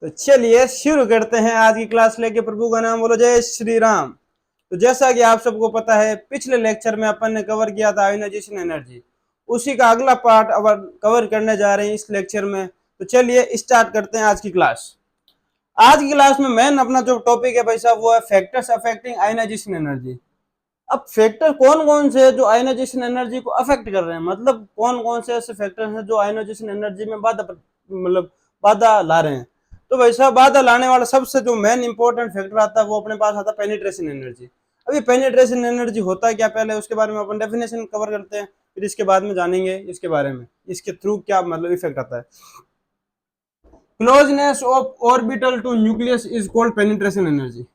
तो चलिए शुरू करते हैं आज की क्लास लेके। प्रभु का नाम बोलो, जय श्री राम। तो जैसा कि आप सबको पता है, पिछले लेक्चर में अपन ने कवर किया था आयोनाइजेशन एनर्जी, उसी का अगला पार्ट अब कवर करने जा रहे हैं इस लेक्चर में। तो चलिए स्टार्ट करते हैं आज की क्लास। आज की क्लास में मेन अपना जो टॉपिक है भाई साहब वो है फैक्टर्स अफेक्टिंग आयोनाइजेशन एनर्जी। अब फैक्टर कौन कौन से जो आयोनाइजेशन एनर्जी को अफेक्ट कर रहे हैं, मतलब कौन कौन से ऐसे फैक्टर हैं जो आयोनाइजेशन एनर्जी में बाधा ला रहे हैं। तो भाई साहब बाधा लाने वाला सबसे जो मेन इंपॉर्टेंट फैक्टर आता है वो अपने पास आता है पेनिट्रेशन एनर्जी। अभी पेनिट्रेशन एनर्जी होता है क्या, पहले उसके बारे में अपन डेफिनेशन कवर करते हैं, फिर इसके बाद में जानेंगे इसके बारे में, इसके थ्रू क्या मतलब इफेक्ट आता है। Closeness of orbital to nucleus is called penetration energy.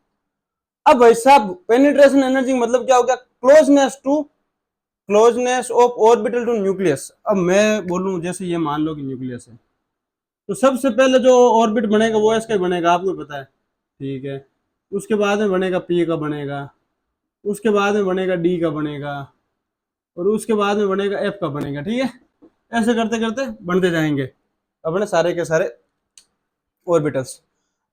अब भाई साहब पेनिट्रेशन एनर्जी मतलब क्या हो गया, closeness of orbital to nucleus. अब मैं बोलूं जैसे ये मान लो कि न्यूक्लियस है, तो सबसे पहले जो ऑर्बिट बनेगा वो इसका ही बनेगा, आपको पता है, ठीक है। उसके बाद में बनेगा पी का बनेगा, उसके बाद में बनेगा डी का बनेगा, और उसके बाद में बनेगा एफ का बनेगा, ठीक है। ऐसे करते करते बनते जाएंगे अपने सारे के सारे ऑर्बिटल्स।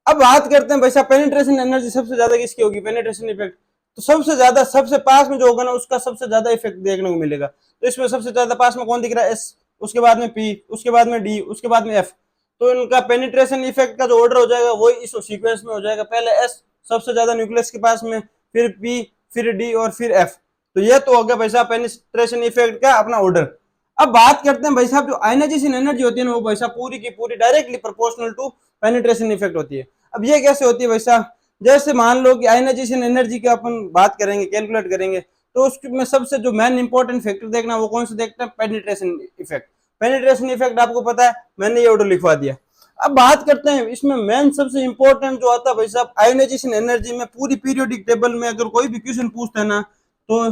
अब बात करते हैं भाई साहब पेनिट्रेशन एनर्जी सबसे ज्यादा किसकी होगी, पेनिट्रेशन इफेक्ट। तो सबसे ज्यादा सबसे पास में जो होगा ना उसका सबसे ज्यादा इफेक्ट देखने को मिलेगा। तो इसमें सबसे ज्यादा पास में कौन दिख रहा है, एस, उसके बाद में पी, उसके बाद में डी, उसके बाद में एफ। तो इनका पेनिट्रेशन इफेक्ट का जो ऑर्डर हो जाएगा वो इस सीक्वेंस में हो जाएगा, पहले एस सबसे ज्यादा न्यूक्लियस के पास में, फिर पी, फिर डी और फिर एफ। तो ये तो हो गया भाई साहब पेनिट्रेशन इफेक्ट का अपना ऑर्डर। अब बात करते हैं भाई साहब जो आयनाइजेशन एनर्जी होती है ना वो भाई साहब पूरी की पूरी directly proportional to penetration effect होती है। अब ये कैसे होती है भाई साहब, जैसे मान लो कि आयनाइजेशन एनर्जी की अपन बात करेंगे, कैलकुलेट करेंगे, तो उसमें सबसे जो मेन इंपॉर्टेंट फैक्टर देखना वो कौन सा देखते हैं, पेनिट्रेशन इफेक्ट। पेनिट्रेशन इफेक्ट आपको पता है, मैंने ये ऑर्डर लिखवा दिया। अब बात करते हैं इसमें मेन सबसे इंपॉर्टेंट जो आता है भाई साहब आयोनाइजेशन एनर्जी में, पूरी पीरियोडिक टेबल में अगर कोई भी क्वेश्चन पूछता है ना तो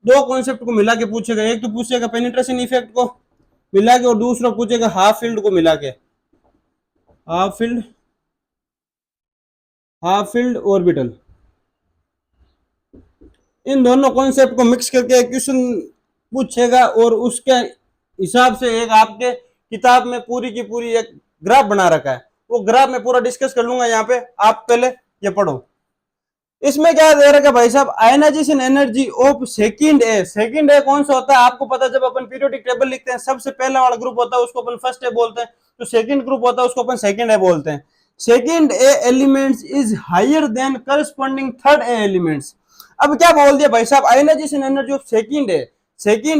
दो कॉन्सेप्ट को मिला के पूछेगा। एक तो पूछेगा पेनिट्रेशन इफेक्ट को मिला के, और दूसरा पूछेगा हाफ फील्ड को मिला के, हाफ फील्ड ऑर्बिटल। इन दोनों कॉन्सेप्ट को मिक्स करके क्वेश्चन पूछेगा, और उसके हिसाब से एक आपके किताब में पूरी की पूरी एक ग्राफ बना रखा है। वो ग्राफ में पूरा डिस्कस कर लूंगा यहाँ पे, आप पहले ये पढ़ो। इसमें क्या दे रखा है भाई साहब, ionisation energy of second A. Second A कौन सा होता है आपको पता है, जब अपन पीरियोडिक टेबल लिखते हैं सबसे पहला वाला ग्रुप होता है उसको अपन फर्स्ट ए बोलते हैं, तो सेकंड ग्रुप होता है उसको अपन सेकंड ए बोलते हैं। Second A elements is higher than corresponding third A elements. अब क्या बोल दिया भाई साहब, ionisation energy of second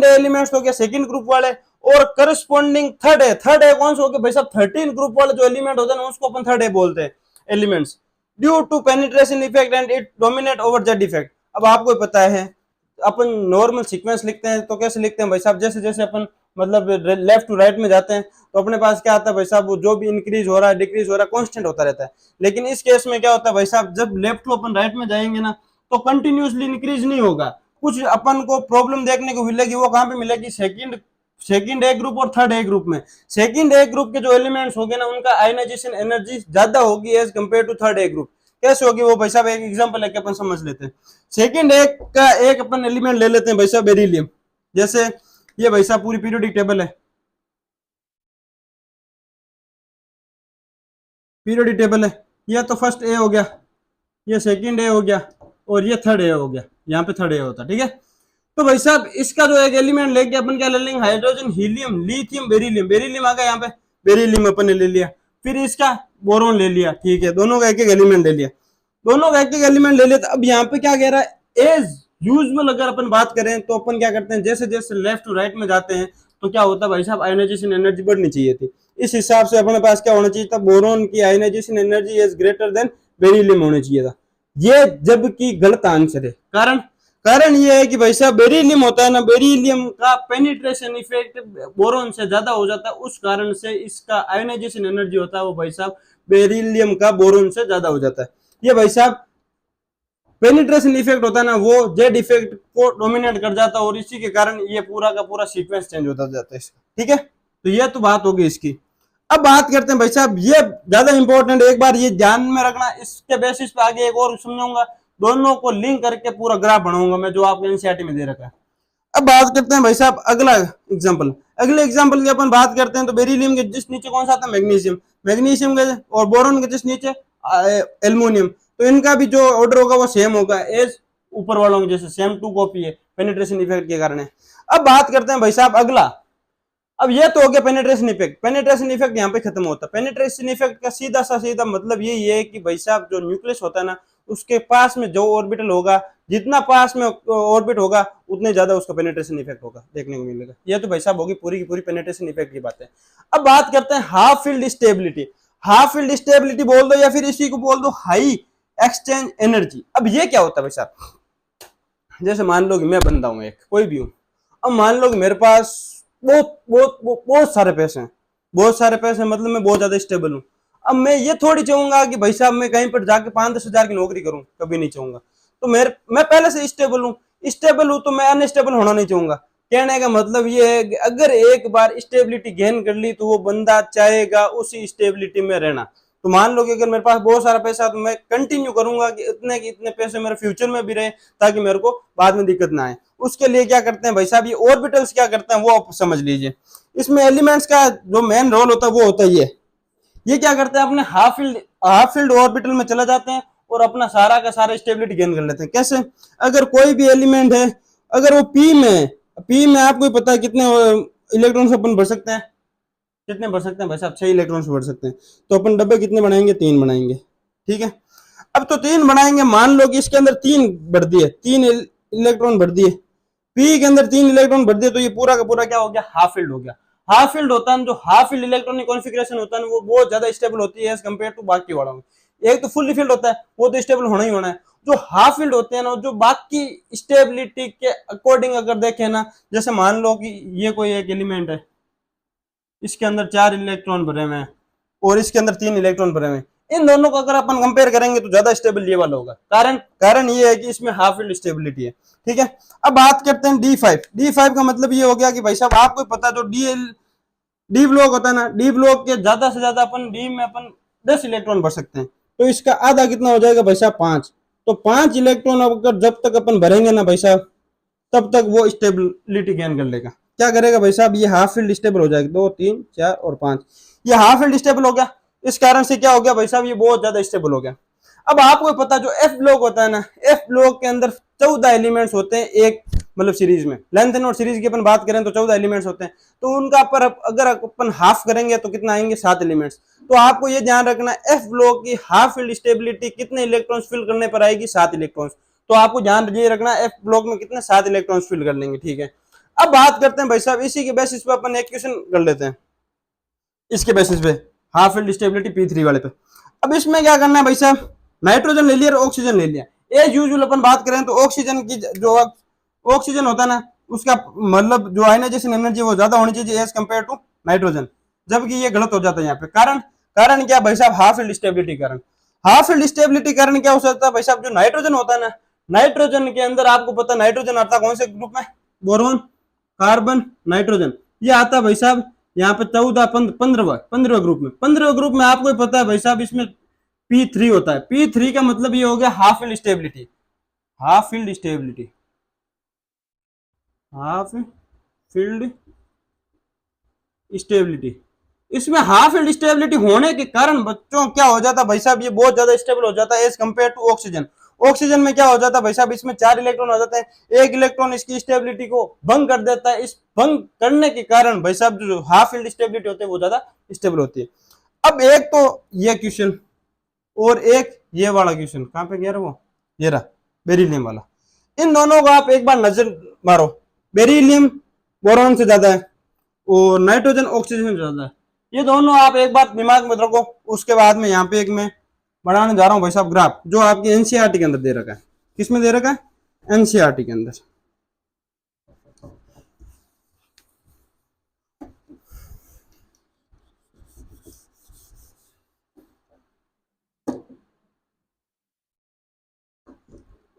A elements हो गया सेकंड ग्रुप वाले, और करस्पॉन्डिंग थर्ड ए कौन सा हो गया भाई साहब, 13 ग्रुप वाले जो एलिमेंट होते हैं उसको अपन थर्ड ए बोलते हैं elements, due to penetration effect and it dominate over Z effect. अब आपको पता है अपन नॉर्मल सीक्वेंस लिखते हैं तो कैसे लिखते हैं भाई साहब, जैसे जैसे अपन मतलब लेफ्ट टू राइट में जाते हैं तो अपने पास क्या आता है भाई साहब, वो जो भी इंक्रीज हो रहा है डिक्रीज हो रहा है कांस्टेंट होता रहता है। लेकिन इस केस में क्या होता है भाई साहब, जब लेफ्ट टू अपन राइट में जाएंगे ना तो कंटिन्यूसली इंक्रीज नहीं होगा, कुछ अपन को प्रॉब्लम देखने को मिलेगी। वो कहाँ पे मिलेगी, सेकंड ए ग्रुप और थर्ड ए ग्रुप में। सेकंड ए ग्रुप के जो एलिमेंट्स होंगे ना उनका आयनाइजेशन एनर्जी ज्यादा होगी as compare to third A group. कैसे होगी वो भाई साहब, एक एग्जांपल लेके अपन समझ लेते हैं। सेकंड ए का एक अपन एलिमेंट ले लेते हैं भाई साहब बेरिलियम। जैसे ये भाई साहब पूरी पीरियोडिक टेबल है, पीरियोडिक टेबल है, ये तो फर्स्ट ए हो गया, ये सेकंड ए हो गया, और ये थर्ड ए हो गया, यहाँ पे थर्ड ए होता, ठीक है। तो भाई साहब इसका जो एक एलिमेंट लेके अपन क्या ले लेंगे, hydrogen, helium, lithium, beryllium. Beryllium आ गया यहाँ पे, बेरिलियम अपन ने ले लिया, फिर इसका बोरोन ले लिया, ठीक है। दोनों का एक एक एलिमेंट ले लिया, दोनों का एक एक एलिमेंट ले लिया। तो अब यहाँ पे क्या कह रहा है, एज यूजुअल अगर अपन बात करें तो अपन क्या करते हैं, जैसे जैसे लेफ्ट टू राइट में जाते हैं तो क्या होता है भाई साहब, आयोनाइजेशन एनर्जी बढ़नी चाहिए थी। इस हिसाब से अपने पास क्या होना चाहिए था, बोरोन की ionisation energy is greater than beryllium होना चाहिए था। ये जबकि गलत आंसर है। कारण ये है कि भाई साहब बेरिलियम होता है ना, बेरिलियम का पेनिट्रेशन इफेक्ट बोरोन से ज्यादा हो जाता है, उस कारण से इसका आयोनाइजेशन एनर्जी होता है वो भाई साहब बेरिलियम का बोरोन से ज्यादा हो जाता है। ये भाई साहब पेनिट्रेशन इफेक्ट होता है ना वो जेड इफेक्ट को डोमिनेट कर जाता है, और इसी के कारण ये पूरा का पूरा सीक्वेंस चेंज होता जाता है, ठीक है। तो ये तो बात होगी इसकी। अब बात करते हैं भाई साहब, ये ज्यादा इंपॉर्टेंट, एक बार ये ध्यान में रखना, इसके बेसिस पे आगे एक और समझाऊंगा, दोनों को लिंक करके पूरा ग्राफ बनाऊंगा मैं जो आपको एनसीईआरटी में दे रखा है। अब बात करते हैं भाई साहब अगला एग्जांपल। अगले एग्जांपल की अपन बात करते हैं तो बेरिलियम के जिस नीचे कौन सा आता है, मैग्नीशियम। मैग्नीशियम का, और बोरॉन का जस्ट नीचे एल्युमिनियम। तो इनका भी जो ऑर्डर होगा वो सेम होगा एज ऊपर वालों के जैसे, सेम टू कॉपी है पेनिट्रेशन इफेक्ट के कारण है। अब बात करते हैं भाई साहब अगला। अब ये तो हो गया पेनिट्रेशन इफेक्ट। पेनिट्रेशन इफेक्ट यहाँ पे खत्म होता है। पेनिट्रेशन इफेक्ट का सीधा सा सीधा मतलब यही है कि भाई साहब जो न्यूक्लियस होता है ना, उसके पास में जो ऑर्बिटल होगा, जितना पास में ऑर्बिट होगा उतने ज्यादा उसका पेनिट्रेशन इफेक्ट होगा देखने को मिलेगा। ये तो भाई साहब होगी पूरी की पूरी पेनिट्रेशन इफेक्ट की बात है। अब बात करते हैं half field stability. Half field stability बोल दो या फिर इसी को बोल दो हाई एक्सचेंज एनर्जी। अब ये क्या होता है भाई साहब, जैसे मान लो कि मैं बंदा हूं, एक कोई भी हूं। अब मान लो कि मेरे पास बहुत सारे पैसे हैं, बहुत सारे पैसे मतलब मैं बहुत ज्यादा स्टेबल हूं। अब मैं ये थोड़ी चाहूंगा कि भाई साहब मैं कहीं पर जाके 5-10 हजार की नौकरी करूं, कभी नहीं चाहूंगा। तो मैं पहले से स्टेबल हूं, स्टेबल हूं तो मैं अनस्टेबल होना नहीं चाहूंगा। कहने का मतलब ये है कि अगर एक बार स्टेबिलिटी गेन कर ली तो वो बंदा चाहेगा उसी स्टेबिलिटी में रहना। तो मान लो कि अगर मेरे पास बहुत सारा पैसा है तो मैं कंटिन्यू करूंगा कि इतने पैसे मेरे फ्यूचर में भी रहे, ताकि मेरे को बाद में दिक्कत ना आए। उसके लिए क्या करते हैं भाई साहब, ये ऑर्बिटल्स क्या करते हैं वो आप समझ लीजिए। इसमें एलिमेंट्स का जो मेन रोल होता है वो होता है ये क्या करते हैं, अपने हाफ फील्ड ऑर्बिटल में चले जाते हैं और अपना सारा का सारा स्टेबिलिटी गेन कर लेते हैं। कैसे, अगर कोई भी एलिमेंट है, अगर वो पी में आपको पता है कितने इलेक्ट्रॉन्स अपन भर सकते हैं, कितने भर सकते हैं भाई साहब, 6 इलेक्ट्रॉन्स भर सकते हैं। तो अपन डब्बे कितने बनाएंगे, 3 बनाएंगे, ठीक है। अब तो 3 बनाएंगे, मान लो कि इसके अंदर 3 भर दिए, 3 इलेक्ट्रॉन भर दिए, पी के अंदर 3 इलेक्ट्रॉन भर दिए, तो ये पूरा का पूरा क्या हो गया, हाफ फील्ड हो गया। हाफ फील्ड होता है, जो हाफ फील्ड इलेक्ट्रॉनिक कॉन्फिगरेशन होता है वो बहुत ज्यादा स्टेबल होती है एज कम्पेयर टू बाकी वालों में। एक तो फुल्ली फील्ड होता है, वो तो स्टेबल होना ही होना है। जो हाफ फील्ड होते हैं ना, जो बाकी स्टेबिलिटी के अकॉर्डिंग अगर देखें ना, जैसे मान लो कि ये कोई एक एलिमेंट है, इसके अंदर 4 इलेक्ट्रॉन भरे हुए हैं और इसके अंदर 3 इलेक्ट्रॉन भरे हुए हैं। इन दोनों को अगर अपन कंपेयर करेंगे तो ज्यादा स्टेबल ये वाला होगा। कारण कारण ये है कि इसमें हाफ फील्ड स्टेबिलिटी है, ठीक है। अब बात करते हैं D5। D5 का मतलब ये हो गया कि भाई साहब आपको पता जो डी ब्लॉक होता है ना, डी ब्लॉक के ज्यादा से ज्यादा अपन डी में अपन 10 इलेक्ट्रॉन भर सकते हैं। तो इसका आधा कितना हो जाएगा भाई साहब, 5। तो 5 इलेक्ट्रॉन अगर जब तक अपन भरेंगे ना भाई साहब, तब तक वो स्टेबिलिटी गेन कर लेगा। क्या करेगा भाई साहब, ये हाफ फील्ड स्टेबल हो जाएगा, 2 3 4 और 5, ये हाफ फील्ड स्टेबल हो गया। इस कारण से क्या हो गया भाई साहब, ये बहुत ज्यादा स्टेबल हो गया। अब आपको पता जो एफ ब्लॉक होता है ना, एफ ब्लॉक के अंदर 14 एलिमेंट्स होते हैं एक मतलब सीरीज में। लेंथ नोट सीरीज की अपन बात करें तो 14 एलिमेंट्स होते हैं। तो उनका पर अगर अपन हाफ करेंगे तो कितना आएंगे, 7 एलिमेंट्स। तो आपको ये ध्यान रखना, एफ ब्लॉक की हाफ फील्ड स्टेबिलिटी कितने इलेक्ट्रॉन्स फिल करने पर आएगी, 7 इलेक्ट्रॉन्स। तो आपको ध्यान ये रखना, एफ ब्लॉक में कितने, 7 इलेक्ट्रॉन्स फिल कर लेंगे, ठीक है। अब बात करते हैं भाई साहब, इसी के बेसिस पे अपन एक क्वेश्चन कर लेते हैं, इसके बेसिस पे हाफ फील्ड स्टेबिलिटी P3 वाले पे। अब इसमें क्या करना है भाई साहब, नाइट्रोजन ले लिया और ऑक्सीजन ले लिया। एज यूजुअल अपन बात करें तो ऑक्सीजन की जो ऑक्सीजन होता है ना, उसका मतलब जो आयनाइजेशन एनर्जी वो ज्यादा होनी चाहिए एज कम्पेयर टू नाइट्रोजन। जबकि ये गलत हो जाता है यहाँ पे। कारण कारण क्या भाई साहब, हाफ फील्ड स्टेबिलिटी कारण। हाफ फील्ड स्टेबिलिटी कारण क्या हो सकता है भाई साहब, जो नाइट्रोजन होता है ना, नाइट्रोजन के अंदर आपको पता नाइट्रोजन आता है कौन से ग्रुप में, बोरोन, कार्बन, नाइट्रोजन। ये आता है भाई साहब यहाँ पे 15वां ग्रुप में। 15वें ग्रुप में आपको पता है भाई साहब इसमें P3 होता है। P3 का मतलब ये हो गया half field stability. Half field stability, half field stability. इसमें हाफ फील्ड स्टेबिलिटी होने के कारण बच्चों क्या हो जाता है भाई साहब, ये बहुत ज्यादा स्टेबल हो जाता है as compare to oxygen. Oxygen में क्या हो जाता है भाई साहब, इसमें 4 इलेक्ट्रॉन हो जाते हैं, एक इलेक्ट्रॉन इसकी स्टेबिलिटी को भंग कर देता है। इस भंग करने के कारण भाई साहब जो हाफ फील्ड स्टेबिलिटी होती है वो ज्यादा स्टेबल होती है। अब एक तो ये क्वेश्चन और एक ये वाला क्वेश्चन कहां पे गया वो, ये रहा बेरिलियम वाला। इन दोनों को आप एक बार नजर मारो, बेरिलियम बोरॉन से ज्यादा है और नाइट्रोजन ऑक्सीजन से ज्यादा है। ये दोनों आप एक बात दिमाग में रखो। उसके बाद में यहाँ पे एक मैं बढ़ाने जा रहा हूँ भाई साहब ग्राफ, जो आपकी एनसीईआरटी के अंदर दे रखा है। किसमें दे रखा है, एनसीईआरटी के अंदर।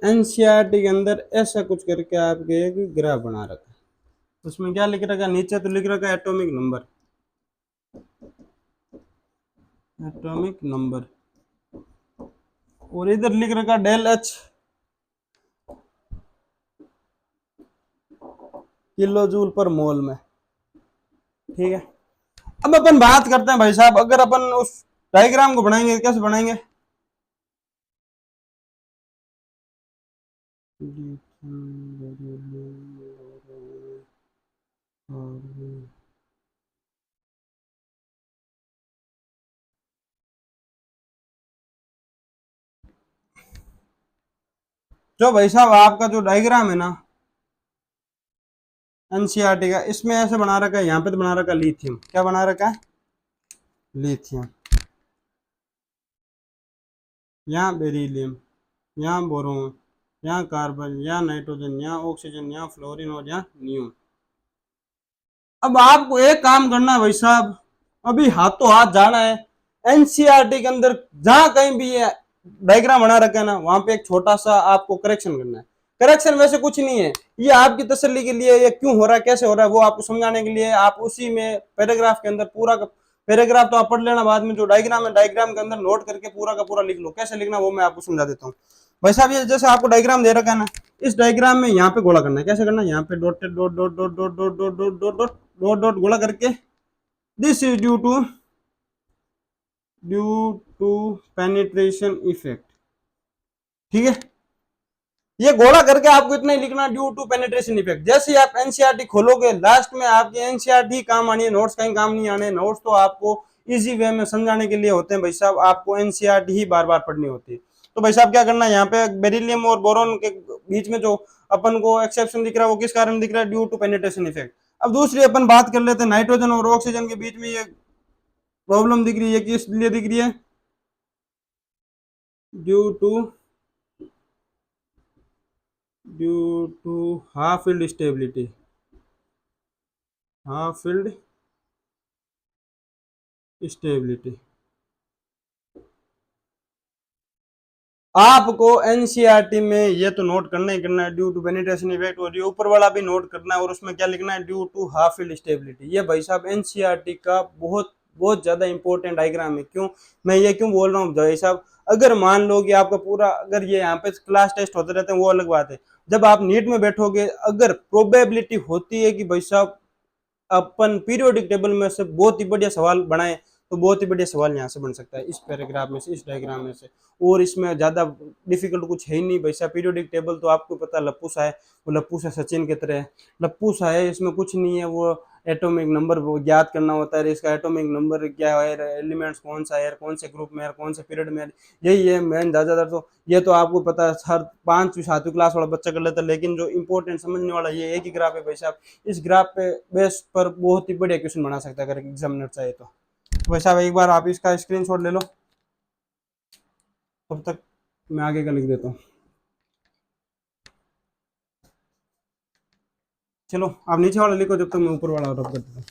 एनसीईआरटी के अंदर ऐसा कुछ करके आपके एक ग्राफ बना रखा है। उसमें क्या लिख रखा है, नीचे तो लिख रखा है एटॉमिक नंबर, एटॉमिक नंबर, और इधर लिख रखा डेल एच किलो जूल पर मोल में, ठीक है। अब अपन बात करते हैं भाई साहब, अगर अपन उस डायग्राम को बनाएंगे कैसे बनाएंगे। जो भाई साहब आपका जो डायग्राम है ना एनसीईआरटी का, इसमें ऐसे बना रखा है, यहाँ पे तो बना रखा है लिथियम, क्या बना रखा है, लिथियम, यहाँ बेरिलियम, यहाँ बोरोन, यहाँ कार्बन, यहाँ नाइट्रोजन, यहाँ ऑक्सीजन, यहाँ फ्लोरीन और यहाँ नियोन। अब आपको एक काम करना है भाई साहब, अभी हाथों हाथ जाना है एनसीईआरटी के अंदर, जहां कहीं भी ये डायग्राम बना रखा है ना, वहां पे एक छोटा सा आपको करेक्शन करना है। करेक्शन वैसे कुछ नहीं है, ये आपकी तसल्ली के लिए, ये क्यों हो रहा है कैसे हो रहा है वो आपको समझाने के लिए, आप उसी में पैराग्राफ के अंदर पूरा का पैराग्राफ तो आप पढ़ लेना, बाद में जो डायग्राम है डायग्राम के अंदर नोट करके पूरा का पूरा लिख लो, कैसे लिखना वो मैं आपको समझा देता हूँ। भाई साहब ये जैसे आपको डायग्राम दे रखा है ना, इस डायग्राम में यहाँ पे गोला करना है, कैसे करना है, यहाँ पे dot dot dot dot dot dot dot dot dot dot dot dot गोला करके, this is due to penetration effect, ठीक है। ये गोला करके आपको इतना ही लिखना, ड्यू टू पेनिट्रेशन इफेक्ट। जैसे ही आप एनसीईआरटी खोलोगे लास्ट में आपकी एनसीईआरटी काम आनी है, नोट्स कहीं काम नहीं आने, नोट्स तो आपको इजी वे में समझाने के लिए होते हैं भाई साहब, आपको एनसीईआरटी ही बार बार पढ़नी होती है। तो भाई साहब क्या करना है, यहाँ पे बेरिलियम और बोरोन के बीच में जो अपन को एक्सेप्शन दिख रहा है वो किस कारण दिख रहा है, ड्यू टू पेनिट्रेशन इफेक्ट। अब दूसरी अपन बात कर लेते हैं, नाइट्रोजन और ऑक्सीजन के बीच में ये प्रॉब्लम दिख रही है, किस लिए दिख रही है, due to due to half field stability, half field stability. आपको एनसीईआरटी में ये तो नोट करना ही करना है, ड्यू टू पेनिट्रेशन इफेक्ट, और ये ऊपर वाला भी नोट करना है, और उसमें क्या लिखना है, due to half field stability. ये भाई साहब एनसीईआरटी का बहुत बहुत ज्यादा इंपॉर्टेंट डायग्राम है। क्यों मैं ये क्यों बोल रहा हूँ भाई साहब, अगर मान लो कि आपका पूरा, अगर ये यहाँ पे क्लास टेस्ट होते रहते हैं वो अलग बात है, जब आप नीट में बैठोगे अगर प्रोबेबिलिटी होती है कि भाई साहब अपन पीरियोडिक टेबल में से बहुत ही बढ़िया सवाल बनाए, तो बहुत ही बढ़िया सवाल यहाँ से बन सकता है, इस पैराग्राफ में से, इस डायग्राम में से। और इसमें ज्यादा डिफिकल्ट कुछ है ही नहीं भाई साहब, पीरियोडिक टेबल तो आपको पता लप्पू सा है, वो लप्पू सा सचिन की तरह है, लप्पू सा है, इसमें कुछ नहीं है, वो एटॉमिक नंबर वो ज्ञात करना होता है, इसका एटॉमिक नंबर क्या है, एलिमेंट्स कौन सा है, कौन से ग्रुप में है, कौन से पीरियड में है, यही है मेन ज्यादातर। तो ये तो आपको पता है, हर 5वीं 7वीं क्लास वाला बच्चा कर लेता है, लेकिन जो इंपॉर्टेंट समझने वाला ये एक ही ग्राफ है भाई साहब, इस ग्राफ पे बेस पर बहुत ही बढ़िया क्वेश्चन बना सकता है अगर एग्जामिनर चाहे तो। वैसा एक बार आप इसका स्क्रीनशॉट ले लो, तब तक मैं आगे का लिख देता हूँ। चलो आप नीचे वाला लिखो जब तक मैं ऊपर वाला रब कर देता हूँ।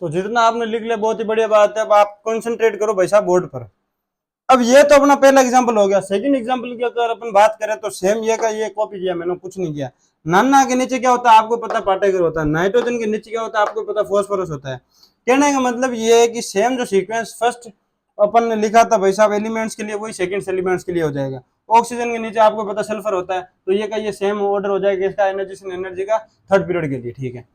तो जितना आपने लिख लिया बहुत ही बढ़िया बात है। अब आप कंसंट्रेट करो भाई साहब बोर्ड पर। अब ये तो अपना पहला एग्जांपल हो गया। सेकंड एग्जांपल की अगर अपन बात करें तो सेम ये का ये कॉपी किया मैंने, कुछ नहीं किया। नाना के नीचे क्या होता है आपको पता, पार्टिकल होता है। नाइट्रोजन के नीचे क्या होता है आपको पता, फॉस्फोरस होता है। कहने का मतलब ये है कि सेम जो सीक्वेंस फर्स्ट अपन ने लिखा था भाई साहब एलिमेंट्स के लिए, वही सेकंड एलिमेंट्स के लिए हो जाएगा। ऑक्सीजन के नीचे आपको पता सल्फर होता है, तो ये का ये सेम ऑर्डर हो जाएगा इसका एनर्जी एनर्जी का थर्ड पीरियड के लिए, ठीक है।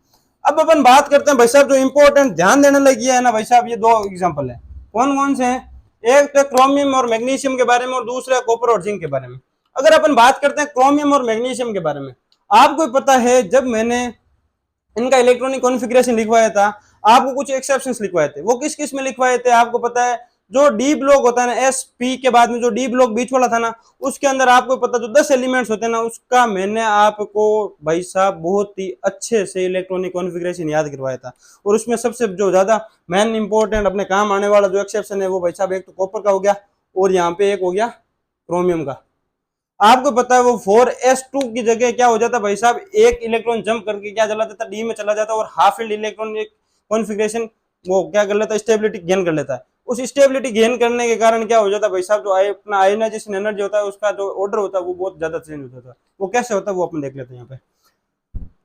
अब अपन बात करते हैं भाई साहब जो इंपॉर्टेंट ध्यान देने लगी है ना भाई साहब, ये दो एग्जांपल है। कौन कौन से हैं? एक तो क्रोमियम और मैग्नीशियम के बारे में, और दूसरा कॉपर और जिंक के बारे में। अगर अपन बात करते हैं क्रोमियम और मैग्नीशियम के बारे में, आपको पता है जब मैंने इनका इलेक्ट्रॉनिक कॉन्फ़िगरेशन लिखवाया था, आपको कुछ एक्सेप्शंस लिखवाए थे। वो किस किस में लिखवाए थे आपको पता है? जो डी ब्लॉक होता है ना, एस पी के बाद में जो डी ब्लॉक बीच वाला था ना, उसके अंदर आपको पता जो 10 एलिमेंट्स होते हैं ना, उसका मैंने आपको भाई साहब बहुत ही अच्छे से इलेक्ट्रॉनिक कॉन्फ़िगरेशन याद करवाया था। और उसमें सबसे जो ज्यादा मेन इंपॉर्टेंट अपने काम आने वाला जो एक्सेप्शन है वो भाई साहब एक तो कॉपर का हो गया, और यहाँ पे एक हो गया क्रोमियम का। आपको पता है वो 4s2 की जगह क्या हो जाता भाई साहब, एक इलेक्ट्रॉन जंप करके क्या चला जाता, डी में चला जाता, और हाफ फील्ड इलेक्ट्रॉनिक कॉन्फ़िगरेशन वो क्या कर लेता, स्टेबिलिटी गेन कर लेता है। उस स्टेबिलिटी गेन करने के कारण क्या हो जाता भाई साहब, जो अपना आयोनाइजेशन एनर्जी होता है उसका जो ऑर्डर होता है वो बहुत ज्यादा चेंज हो जाता है। वो कैसे होता है वो अपन देख लेते हैं। यहाँ पे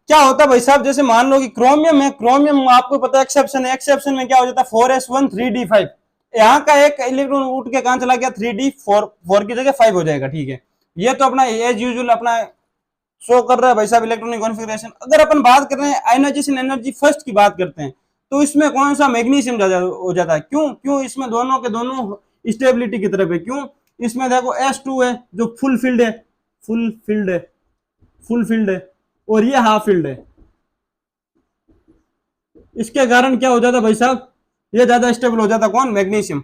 क्या होता है भाई साहब, जैसे मान लो कि क्रोमियम है, क्रोमियम आपको पता है एक्सेप्शन है, एक्सेप्शन में क्या हो जाता है 4s1 3d5। यहाँ का एक इलेक्ट्रॉन उठ के कहां चला गया, 3d4, 4 की जगह 5 हो जाएगा, ठीक है। ये तो अपना एज यूजुअल अपना शो कर रहा है भाई साहब इलेक्ट्रॉनिक कॉन्फ़िगरेशन। अगर अपन बात कर रहे हैं आयोनाइजेशन एनर्जी फर्स्ट की बात करते हैं, तो इसमें कौन सा मैग्नीशियम ज्यादा हो जाता है। क्यों क्यों इसमें दोनों के दोनों स्टेबिलिटी की तरफ है। क्यों? इसमें देखो S2 है जो फुल फील्ड है, फुल फील्ड है, फुल फील्ड है, और ये हाफ फील्ड है। इसके कारण क्या हो जाता भाई साहब, ये ज्यादा स्टेबल हो जाता कौन, मैग्नीशियम।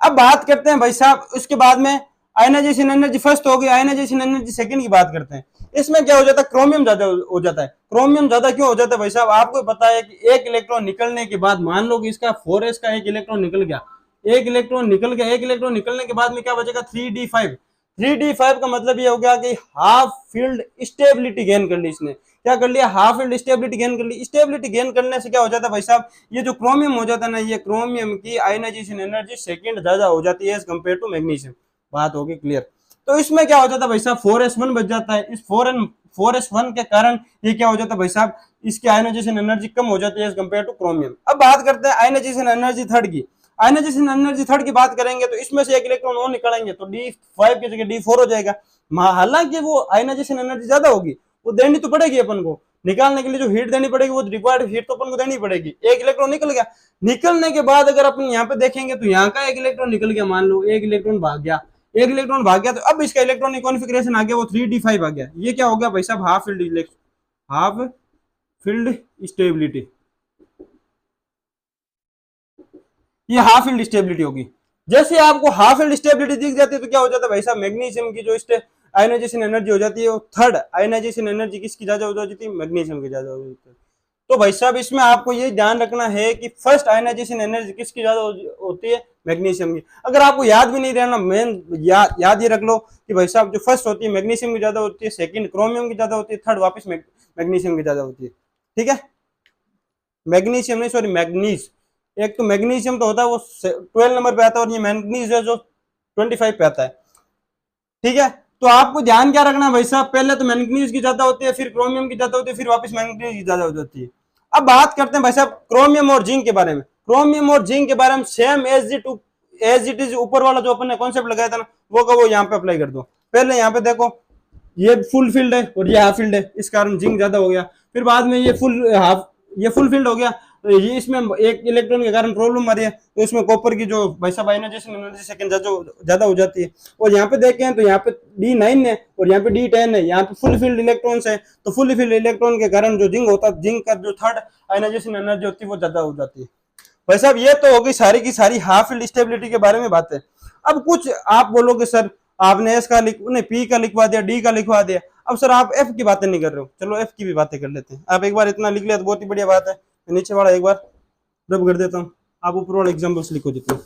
अब बात करते हैं भाई साहब उसके बाद में आयनाइजेशन एनर्जी फर्स्ट हो गई, आयनाइजेशन एनर्जी सेकंड की बात करते हैं। इसमें क्या हो जाता है, क्रोमियम ज्यादा हो जाता है। क्रोमियम ज्यादा क्यों हो जाता है भाई साहब, आपको पता है कि एक इलेक्ट्रॉन निकलने के बाद, मान लो कि इसका 4s का एक इलेक्ट्रॉन निकल गया, एक इलेक्ट्रॉन निकल गया, एक इलेक्ट्रॉन निकलने के बाद में क्या बचेगा, 3d5। 3d5 का मतलब ये हो गया कि हाफ फील्ड स्टेबिलिटी गेन कर ली इसने। क्या कर लिया, हाफ फील्ड स्टेबिलिटी गेन कर ली। स्टेबिलिटी गेन करने से क्या हो जाता है भाई साहब, ये जो क्रोमियम हो जाता है ना, ये क्रोमियम की आयनाइजेशन एनर्जी सेकंड ज्यादा हो जाती है एज कंपेयर टू मैग्नीशियम। बात होगी क्लियर। तो इसमें क्या हो जाता है भाई साहब, 4s1 बच जाता है। इस 4s1 के कारण ये क्या हो जाता है भाई साहब, इसकी आयनाइजेशन एनर्जी कम हो जाती है एज कंपेयर टू क्रोमियम। अब बात करते हैं आयनाइजेशन एनर्जी थर्ड की। आयनाइजेशन एनर्जी थर्ड की बात करेंगे तो इसमें से एक इलेक्ट्रॉन और निकालेंगे तो D5 की जगह D4 हो जाएगा। हालांकि वो आयनाइजेशन एनर्जी ज्यादा होगी, वो देनी तो पड़ेगी अपन को, निकालने के लिए जो हीट देनी पड़ेगी वो रिक्वायर्ड हीट तो अपन को देनी पड़ेगी। एक इलेक्ट्रॉन निकल गया, निकलने के बाद अगर अपन यहाँ पे देखेंगे तो यहाँ का एक इलेक्ट्रॉन निकल गया, मान लो एक इलेक्ट्रॉन भाग गया, एक इलेक्ट्रॉन भाग गया, तो अब इसका इलेक्ट्रॉनिक कॉन्फ़िगरेशन आ गया वो 3d5 आ गया। ये क्या हो गया भाई साहब, हाफ फील्ड स्टेबिलिटी। ये हाफ फील्ड स्टेबिलिटी होगी। जैसे आपको हाफ फील्ड स्टेबिलिटी दिख जाती है तो क्या हो जाता है भाई साहब, मैग्नीशियम की जो आयनाइजेशन एनर्जी हो जाती है वो थर्ड आयनाइजेशन एनर्जी किसकी ज्यादा हो जाती है, मैग्नीशियम की ज्यादा हो जाती है। तो भाई साहब इसमें आपको ये ध्यान रखना है कि फर्स्ट आयनाइजेशन एनर्जी किसकी ज्यादा होती है, मैग्नीशियम की। अगर आपको याद भी नहीं रहना, मेन याद ये रख लो कि भाई साहब जो फर्स्ट होती है मैग्नीशियम की ज्यादा होती है, सेकंड क्रोमियम की ज्यादा होती है, थर्ड वापस मैग्नीशियम की ज्यादा होती है, ठीक है। मैग्नीशियम नहीं, सॉरी मैग्नीज। एक तो मैग्नीशियम तो होता है वो 12 नंबर पे आता है, और ये मैग्नीज है जो 25 पे आता है, ठीक है। तो आपको ध्यान क्या रखना है भाई साहब, पहले तो मैग्नीज की ज्यादा होती है, फिर क्रोमियम की ज्यादा होती है, फिर वापस मैग्नीज की ज्यादा हो जाती है। अब बात करते हैं भाई साहब क्रोमियम और जिंक के बारे में। क्रोमियम और जिंक के बारे में सेम एज इट इज ऊपर वाला जो अपन ने कॉन्सेप्ट लगाया था ना, वो का वो यहाँ पे अप्लाई कर दो। पहले यहाँ पे देखो ये फुल फील्ड है और ये हाफ फील्ड है, इस कारण जिंक ज्यादा हो गया। फिर बाद में ये फुल फील्ड हो गया, तो ये इसमें एक इलेक्ट्रॉन के कारण प्रॉब्लम आ रही है, तो इसमें कॉपर की जो भाई साहब आयनाइजेशन एनर्जी सेकंड ज्यादा हो जाती है। और यहाँ पे देखें तो यहाँ पे D9 है और यहाँ पे D10 है, यहाँ पे फुल फील्ड इलेक्ट्रॉन्स है, तो फुल फील्ड इलेक्ट्रॉन के कारण जो जिंक होता है, जिंक का जो थर्ड आयनाइजेशन एनर्जी होती है वो ज्यादा हो जाती है। भाई साहब ये तो होगी सारी की सारी हाफ फील्ड स्टेबिलिटी के बारे में बातें। अब कुछ आप बोलोगे सर आपने एस का नहीं पी का लिखवा दिया, डी का लिखवा दिया, अब सर आप एफ की बातें नहीं कर रहे हो। चलो एफ की भी बातें कर लेते हैं। आप एक बार इतना लिख लिया तो बहुत ही बढ़िया बात है। नीचे वाला एक बार रब कर देता हूँ, आप ऊपर वाला एग्जाम्पल्स लिखो जितने।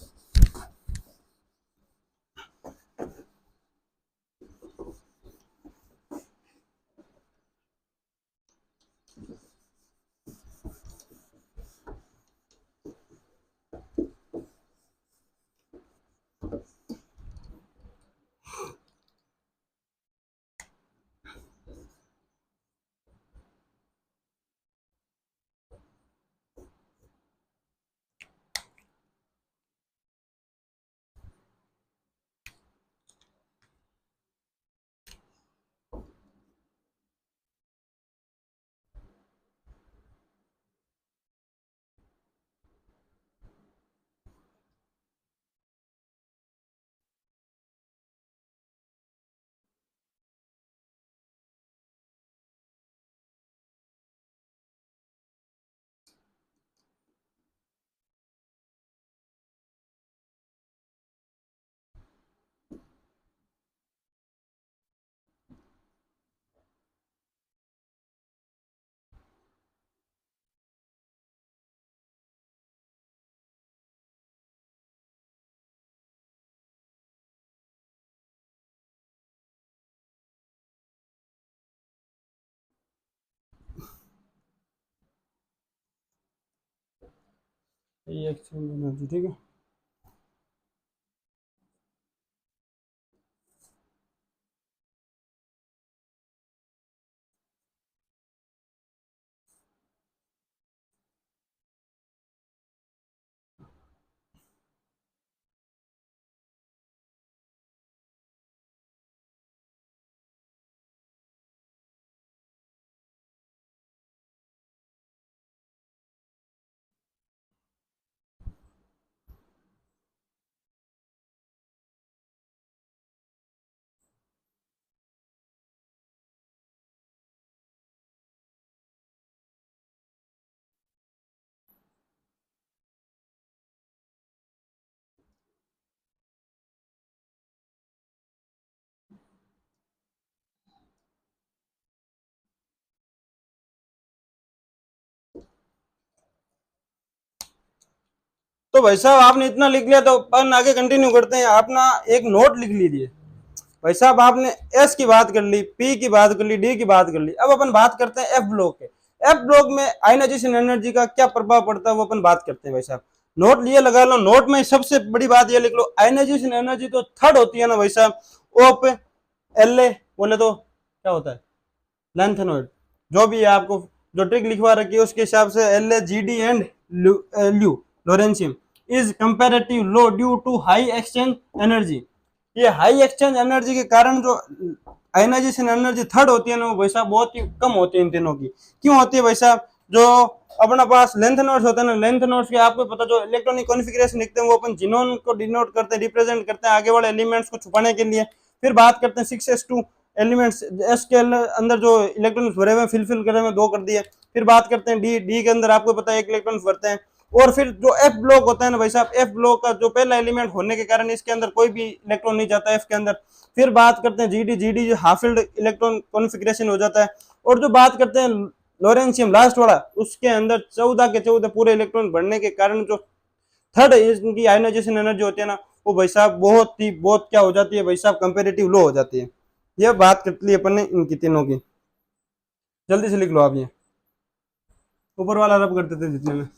ये एक्सचेंज एनर्जी, ठीक है। तो भाई साहब आपने इतना लिख लिया, तो अपन आगे कंटिन्यू करते हैं। आप ना एक नोट लिख लीजिए। भाई साहब आपने एस की बात कर ली, पी की बात कर ली, डी की बात कर ली, अब अपन बात करते हैं एफ ब्लॉक के। एफ ब्लॉक में आयनाइजेशन एनर्जी का क्या प्रभाव पड़ता है वो अपन बात करते हैं। भाई साहब नोट लिए लगा लो, नोट में सबसे बड़ी बात ये लिख लो, आयनाइजेशन एनर्जी तो थर्ड होती है ना भाई साहब, ओप एल ए बोले तो क्या होता है, लेंथेनॉइड। जो भी है आपको जो ट्रिक लिखवा रखी है उसके हिसाब से L A G D and Lu lawrencium is comparative low due to high exchange energy. ये हाई एक्सचेंज एनर्जी के कारण जो आयनाइजेशन एनर्जी थर्ड होती है ना वो भाई साहब बहुत ही कम होती है इन तीनों की। क्यों होती है भाई साहब, जो अपना पास लेंथ नोट्स होते हैं ना, लेंथ नोट्स के आपको पता जो इलेक्ट्रॉनिक कॉन्फ़िगरेशन लिखते हैं वो अपन जिनोन को डिनोट करते हैं, रिप्रेजेंट करते हैं आगे वाले एलिमेंट्स को छुपाने के लिए। फिर बात करते हैं 6s2 एलिमेंट्स, एस के अंदर जो इलेक्ट्रॉन्स भरे हुए फिल करे हुए दो कर दिए। फिर बात करते हैं डी, डी के अंदर आपको पता है एक इलेक्ट्रॉन्स भरते हैं। और फिर जो एफ ब्लॉक होता है ना भाई साहब, एफ ब्लॉक का जो पहला एलिमेंट होने के कारण इसके अंदर कोई भी इलेक्ट्रॉन नहीं जाता एफ के अंदर। फिर बात करते हैं जीडी, जीडी जो हाफ फील्ड इलेक्ट्रॉन कॉन्फ़िगरेशन हो जाता है। और जो बात करते हैं लोरेंशियम लास्ट वाला, उसके अंदर 14 के 14 पूरे इलेक्ट्रॉन बढ़ने के कारण जो थर्ड इनकी आयनाइजेशन एनर्जी होती है ना वो भाई साहब बहुत क्या हो जाती है भाई साहब, कंपेरेटिव लो हो जाती है। ये बात कर ली अपन ने इनकी तीनों की। जल्दी से लिख लो आप ये, ऊपर वाला रब करते थे जितने में।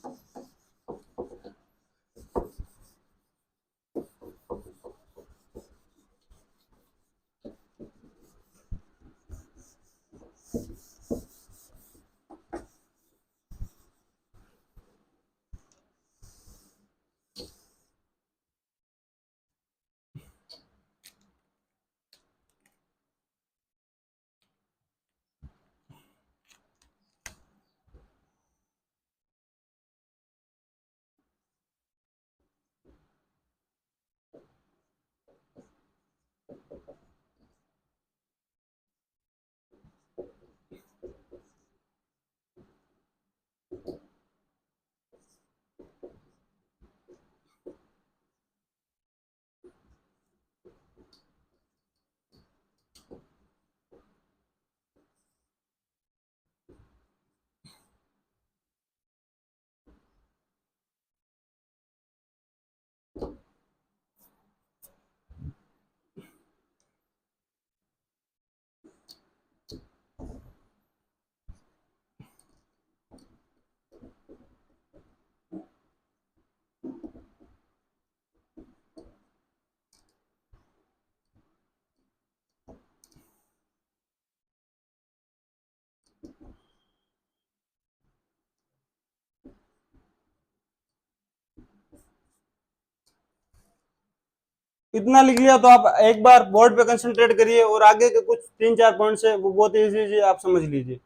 इतना लिख लिया तो आप एक बार बोर्ड पे कंसंट्रेट करिए और आगे के कुछ 3-4 पॉइंट्स है वो बहुत इजी आप समझ लीजिए।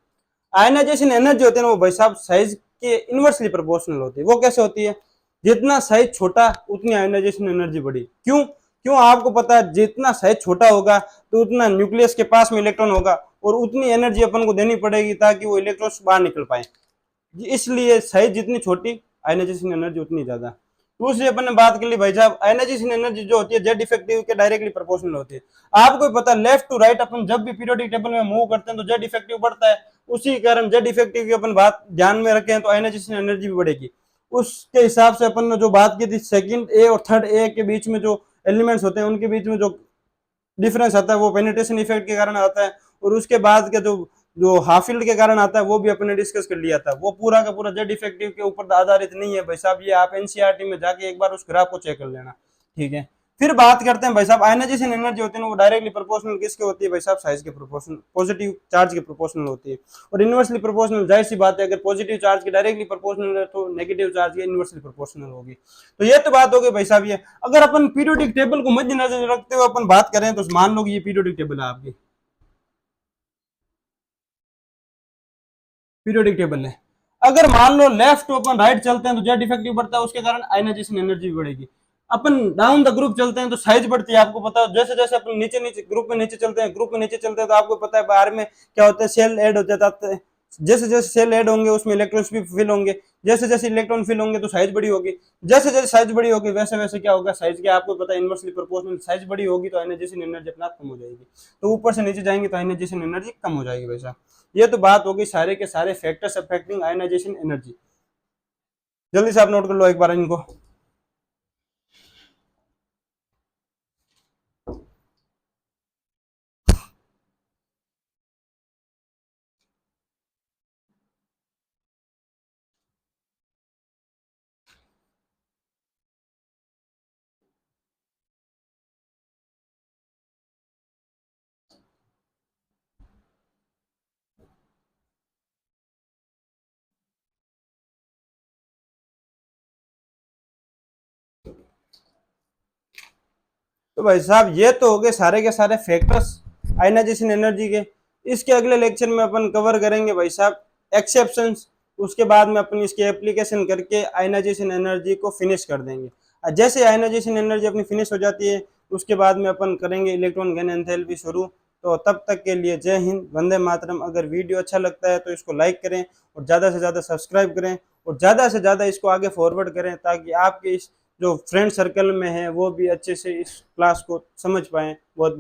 आयनाइजेशन एनर्जी होती है ना वो भाई साहब साइज के इनवर्सली प्रोपोर्शनल होती है। वो कैसे होती है, जितना साइज छोटा उतनी आयनाइजेशन एनर्जी बड़ी। क्यों, क्यों आपको पता है, जितना साइज छोटा होगा तो उतना न्यूक्लियस के पास में इलेक्ट्रॉन होगा और उतनी एनर्जी अपन को देनी पड़ेगी ताकि वो इलेक्ट्रॉन बाहर निकल पाए। इसलिए साइज जितनी छोटी आयनाइजेशन एनर्जी उतनी ज्यादा। दूसरी अपन ने बात कर ली भाई साहब, आयनाइजेशन एनर्जी जो होती है जेड इफेक्टिव के डायरेक्टली प्रोपोर्शनल होती है। आपको पता है लेफ्ट टू राइट अपन जब भी पीरियोडिक टेबल में मूव करते हैं तो जेड इफेक्टिव बढ़ता है। उसी कारण जेड इफेक्टिव की अपन बात ध्यान में रखें तो आयनाइजेशन एनर्जी भी बढ़ेगी। उसके हिसाब से अपन ने जो बात की थी सेकंड ए और थर्ड ए के बीच में जो एलिमेंट्स होते हैं उनके बीच में जो डिफरेंस आता है वो पेनिट्रेशन इफेक्ट के कारण आता है। और उसके बाद के जो जो हाफिल्ड के कारण आता है वो भी अपने डिस्कस कर लिया था। वो पूरा का पूरा जेड इफेक्टिव के ऊपर आधारित नहीं है भाई साहब, ये आप एनसीईआरटी में जाके एक बार उस ग्राफ को चेक कर लेना, ठीक है। फिर बात करते हैं भाई साहब, आयनाइजेशन एनर्जी होती है ना वो डायरेक्टली प्रोपोर्शनल किसके होती है भाई साहब, साइज के प्रोपोर्शनल, पॉजिटिव चार्ज के प्रोपोर्शनल होती है। और इनवर्सली प्रोपोर्शनल, जाहिर सी बात है अगर पॉजिटिव चार्ज की डायरेक्टली प्रोपोर्शनल है तो नेगेटिव चार्ज की इनवर्सली प्रोपोर्शनल होगी। तो ये तो बात हो गई भाई साहब। ये अगर अपन पीरियोडिक टेबल को मद्देनजर रखते हुए अपन बात करें तो मान लो कि ये पीरियोडिक टेबल है आपकी, पीरियोडिक टेबल है। अगर मान लो लेफ्ट टू अपन राइट चलते हैं तो जेड इफेक्टिव बढ़ता है, उसके कारण आयनाइजेशन एनर्जी भी बढ़ेगी। अपन डाउन द ग्रुप चलते हैं तो साइज बढ़ती है, आपको पता है। जैसे जैसे अपन नीचे नीचे ग्रुप में नीचे चलते हैं, ग्रुप में नीचे चलते हैं तो आपको पता है बाहर में क्या होता है, सेल ऐड हो जाता है। जैसे जैसे सेल ऐड होंगे उसमें इलेक्ट्रॉन्स भी फिल होंगे, जैसे जैसे इलेक्ट्रॉन फिल होंगे तो साइज बड़ी होगी, जैसे जैसे साइज बड़ी होगी वैसे वैसे क्या होगा, साइज के आपको पता है इनवर्सली प्रोपोर्शनल, साइज बड़ी होगी तो आयनाइजेशन एनर्जी अपना कम हो जाएगी। तो ऊपर से नीचे जाएंगे तो आयनाइजेशन एनर्जी कम हो जाएगी वैसा। ये तो बात होगी सारे के सारे फैक्टर्स अफेक्टिंग आयनाइजेशन एनर्जी। जल्दी से आप नोट कर लो एक बार इनको। तो भाई साहब ये तो हो गए सारे के सारे फैक्टर्स आयनाइजेशन एनर्जी के। इसके अगले लेक्चर में अपन कवर करेंगे भाई साहब एक्सेप्शंस, उसके बाद में अपन इसकी एप्लीकेशन करके आयनाइजेशन एनर्जी को फिनिश कर देंगे। और जैसे आयनाइजेशन एनर्जी अपनी फिनिश हो जाती है उसके बाद में अपन करेंगे इलेक्ट्रॉन गन एंथैल्पी शुरू। तो तब तक के लिए जय हिंद, वंदे मातरम। अगर वीडियो अच्छा लगता है तो इसको लाइक करें और ज़्यादा से ज़्यादा सब्सक्राइब करें और ज़्यादा से ज़्यादा इसको आगे फॉरवर्ड करें ताकि आपके इस जो फ्रेंड सर्कल में है वो भी अच्छे से इस क्लास को समझ पाएं। बहुत